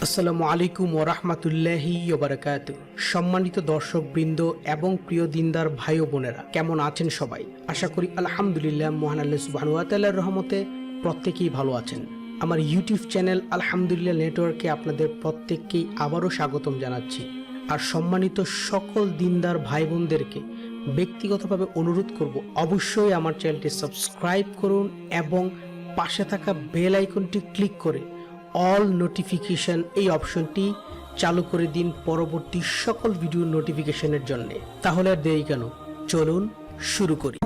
আসসালামুআলাইকুম ওরহমতুল্লাহি ওবারাকাতুহু। সম্মানিত দর্শকবৃন্দ এবং প্রিয় দিনদার ভাই ও বোনেরা, কেমন আছেন সবাই? আশা করি আলহামদুলিল্লাহ মহান আল্লাহ সুবহানাহু ওয়া তাআলার রহমতে প্রত্যেকেই ভালো আছেন। আমার ইউটিউব চ্যানেল আলহামদুলিল্লাহ নেটওয়ার্কে আপনাদের প্রত্যেককেই আবারও স্বাগতম জানাচ্ছি। আর সম্মানিত সকল দিনদার ভাই বোনদেরকে ব্যক্তিগতভাবে অনুরোধ করব, অবশ্যই আমার চ্যানেলটি সাবস্ক্রাইব করুন এবং পাশে থাকা বেল আইকনটি ক্লিক করে অল নোটিফিকেশন এই অপশনটি চালু করে দিন পরবর্তী সকল ভিডিও নোটিফিকেশনের জন্য। তাহলে আর দেরি কেন, চলুন শুরু করি।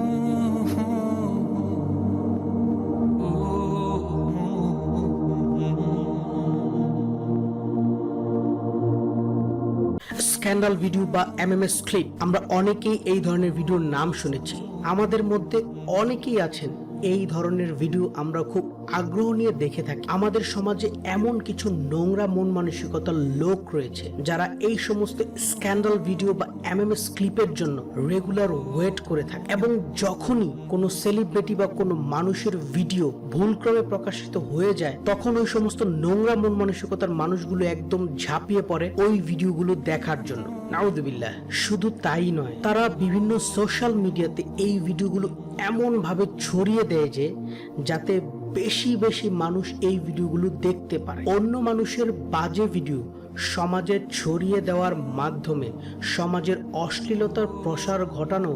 স্ক্যান্ডাল ভিডিও বা এমএমএস ক্লিপ, আমরা অনেকেই এই ধরনের ভিডিওর নাম শুনেছি। আমাদের মধ্যে অনেকেই আছেন এই ধরনের ভিডিও আমরা খুব আগ্রহ নিয়ে দেখে থাকি। আমাদের সমাজে এমন কিছু নোংরা মন মানসিকতার লোক রয়েছে যারা এই সমস্ত স্ক্যান্ডাল ভিডিও বা এমএমএস ক্লিপের জন্য রেগুলার ওয়েট করে থাকে, এবং যখনই কোনো সেলিব্রিটি বা কোনো মানুষের ভিডিও ভুলক্রমে প্রকাশিত হয়ে যায়, তখন ওই সমস্ত নোংরা মন মানসিকতার মানুষগুলো একদম ঝাঁপিয়ে পড়ে ওই ভিডিওগুলো দেখার জন্য। নাউযুবিল্লাহ। শুধু তাই নয়, তারা বিভিন্ন সোশ্যাল মিডিয়াতে এই ভিডিওগুলো এমন ভাবে ছড়িয়ে দেয় যে যাতে বেশি বেশি মানুষ এই ভিডিওগুলো দেখতে পারে। অন্য মানুষের বাজে ভিডিও সমাজে ছড়িয়ে দেওয়ার মাধ্যমে সমাজের অশ্লীলতার প্রসার ঘটানো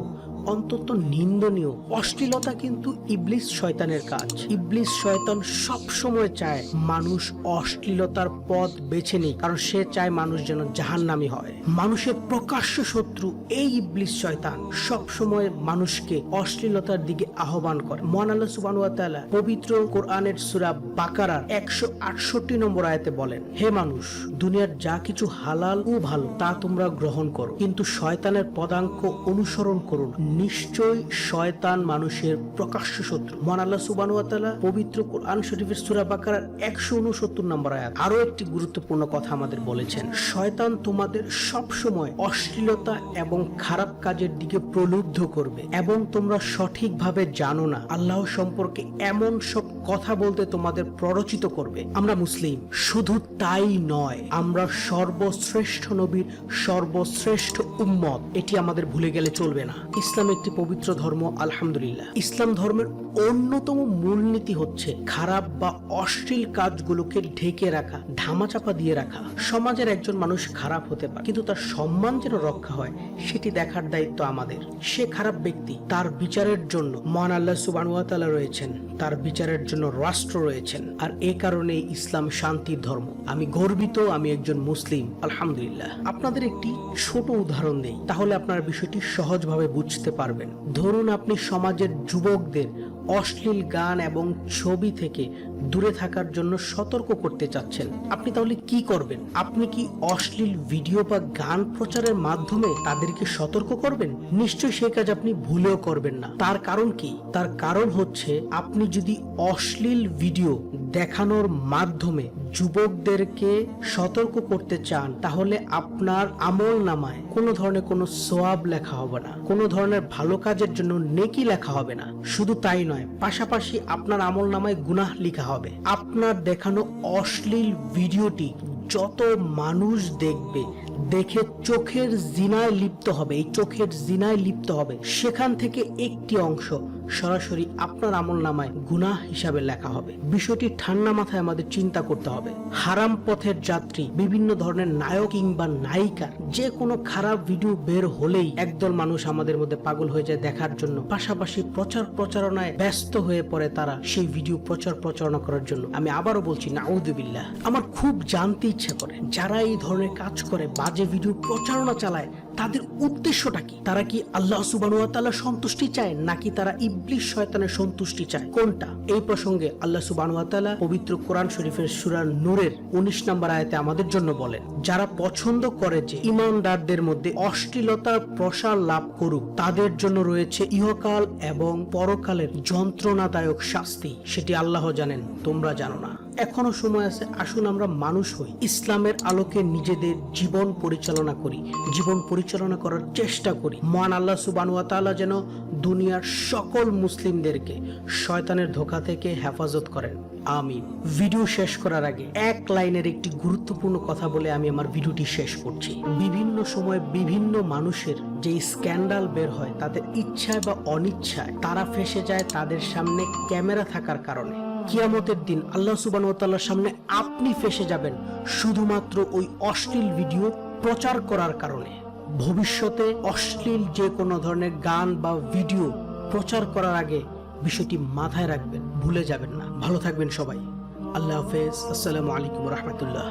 অন্তত নিন্দনীয়। অশ্লীলতা কিন্তু ইবলিস শয়তানের কাজ। ইবলিস শয়তান সব সময় চায় মানুষ অশ্লীলতার পথ বেছে নিক, কারণ সে চায় মানুষ যেন জাহান্নামী হয়। মানুষের প্রকাশ্য শত্রু এই ইবলিস শয়তান সব সময় মানুষকে অশ্লীলতার দিকে আহ্বান করে। মহান আল্লাহ সুবহানাহু ওয়া তাআলা পবিত্র কোরআনের সূরা বাকারার 168 নম্বর আয়াতে বলেন, হে মানুষ, দুনিয়ার যা কিছু হালাল ও ভালো তা তোমরা গ্রহণ করো, কিন্তু শয়তানের পদাঙ্ক অনুসরণ করো না। নিশ্চয় শয়তান মানুষের প্রকাশ্য শত্রু। মহান আল্লাহ সুবহানাহু ওয়া তাআলা পবিত্র কোরআন শরীফের সূরা বাকারার 169 নম্বর আয়াত আরো একটি গুরুত্বপূর্ণ কথা আমাদের বলেছেন, শয়তান তোমাদের সব সময় অশ্লীলতা এবং খারাপ কাজের দিকে প্রলুব্ধ করবে এবং তোমরা সঠিকভাবে জানো না। আল্লাহ সম্পর্কে এমন সব কথা বলতে তোমাদের প্ররোচিত করবে। আমরা মুসলিম, শুধু তাই নয়, আমরা সর্বশ্রেষ্ঠ নবীর সর্বশ্রেষ্ঠ উম্মত। এটি আমাদের ভুলে গেলে চলবে না। ইসলাম একটি পবিত্র ধর্ম। আলহামদুলিল্লাহ। ইসলাম ধর্মের অন্যতম মূলনীতি হচ্ছে খারাপ বা অশ্লীল কাজগুলোকে ঢেকে রাখা, ধামাচাপা দিয়ে রাখা। সমাজের একজন মানুষ খারাপ হতে পারে, কিন্তু তার সম্মান যেন রক্ষা হয় সেটি দেখার দায়িত্ব আমাদের। সে খারাপ ব্যক্তি, তার বিচারের জন্য মহান আল্লাহ সুবহানাহু ওয়া তাআলা রয়েছেন, তার বিচারের জন্য রাষ্ট্র রয়েছেন। আর এ কারণে ইসলাম শান্তির ধর্ম। আমি গর্বিত, আমি একজন মুসলিম। আলহামদুলিল্লাহ। আপনাদের একটি ছোট উদাহরণ দেই, তাহলে আপনার বিষয়টি সহজভাবে বুঝতে পারবেন। ধরুন আপনি সমাজের যুবকদের অশ্লীল গান এবং ছবি থেকে দূরে থাকার জন্য সতর্ক করতে চাচ্ছেন। আপনি তাহলে কি করবেন? আপনি কি অশ্লীল ভিডিও বা গান প্রচারের মাধ্যমে তাদেরকে সতর্ক করবেন? নিশ্চয়ই সেই কাজ আপনি ভুলেও করবেন না। তার কারণ কি? তার কারণ হচ্ছে, আপনি যদি অশ্লীল ভিডিও দেখানোর মাধ্যমে যুবকদেরকে সতর্ক করতে চান, তাহলে আপনার আমল নামায় কোনো ধরনের কোনো সওয়াব লেখা হবে না, কোনো ধরনের ভালো কাজের জন্য নেকি লেখা হবে না। শুধু তাই নয়, পাশাপাশি আপনার আমল নামায় গুনাহ লেখা হবে। আপনার দেখানো অশ্লীল ভিডিওটি যত মানুষ দেখবে, দেখে চোখের জিনায় লিপ্ত হবে, এই চোখের জিনায় লিপ্ত হবে, সেখান থেকে একটি অংশ সরাসরি আপনার আমল নামায় গুনাহ হিসাবে লেখা হবে। বিষয়টি ঠান্ডা মাথায় আমাদের চিন্তা করতে হবে। হারাম পথের যাত্রী, বিভিন্ন ধরনের নায়ক কিংবা নায়িকা যে কোনো খারাপ ভিডিও বের হলেই একদল মানুষ আমাদের মধ্যে পাগল হয়ে যায় দেখার জন্য। পাশাপাশি প্রচার প্রচারণায় ব্যস্ত হয়ে পড়ে তারা সেই ভিডিও প্রচার প্রচারণা করার জন্য। আমি আবারও বলছি, নাউযুবিল্লাহ। আমার খুব জানতে ইচ্ছা করে, যারা এই ধরনের কাজ করে, বাজে ভিডিও প্রচারণা চালায়, তাদের উদ্দেশ্যটা কি? তারা কি আল্লাহ সুবহানাহু ওয়া তাআলার সন্তুষ্টি চায়, নাকি তারা ইবলিস শয়তানের সন্তুষ্টি চায়? কোনটা? এই প্রসঙ্গে আল্লাহ সুবহানাহু ওয়া তাআলা পবিত্র কোরআন শরীফের সূরা নূরের 19 নম্বর আয়াতে আমাদের জন্য বলেন, যারা পছন্দ করে যে ঈমানদারদের মধ্যে অশ্লীলতার প্রসার লাভ করুক, তাদের জন্য রয়েছে ইহকাল এবং পরকালের যন্ত্রণাদায়ক শাস্তি। সেটি আল্লাহ জানেন, তোমরা জানো না। এখনো সময় আছে, আসুন আমরা মানুষ হই, ইসলামের আলোকে নিজেদের জীবন পরিচালনা করি, জীবন পরিচালনা করার চেষ্টা করি। মহান আল্লাহ সুবহানাহু ওয়া তাআলা যেন দুনিয়ার সকল মুসলিমদেরকে শয়তানের ধোঁকা থেকে হেফাজত করেন, আমিন। ভিডিও শেষ করার আগে এক লাইনের একটি গুরুত্বপূর্ণ কথা বলে আমি আমার ভিডিওটি শেষ করছি। বিভিন্ন সময় বিভিন্ন মানুষের যে স্ক্যান্ডাল বের হয়, তাদের ইচ্ছায় বা অনিচ্ছায় তারা ফেসে যায় তাদের সামনে ক্যামেরা থাকার কারণে। কিয়ামতের দিন আল্লাহ সুবহানাহু ওয়া তাআলার সামনে আপনি ফেসে যাবেন শুধুমাত্র ওই অশ্লীল ভিডিও প্রচার করার কারণে। ভবিষ্যতে অশ্লীল যে কোনো ধরনের গান বা ভিডিও প্রচার করার আগে বিষয়টি মাথায় রাখবেন, ভুলে যাবেন না। ভালো থাকবেন সবাই। আল্লাহ হাফেজ। আসসালামু আলাইকুম ওয়া রাহমাতুল্লাহ।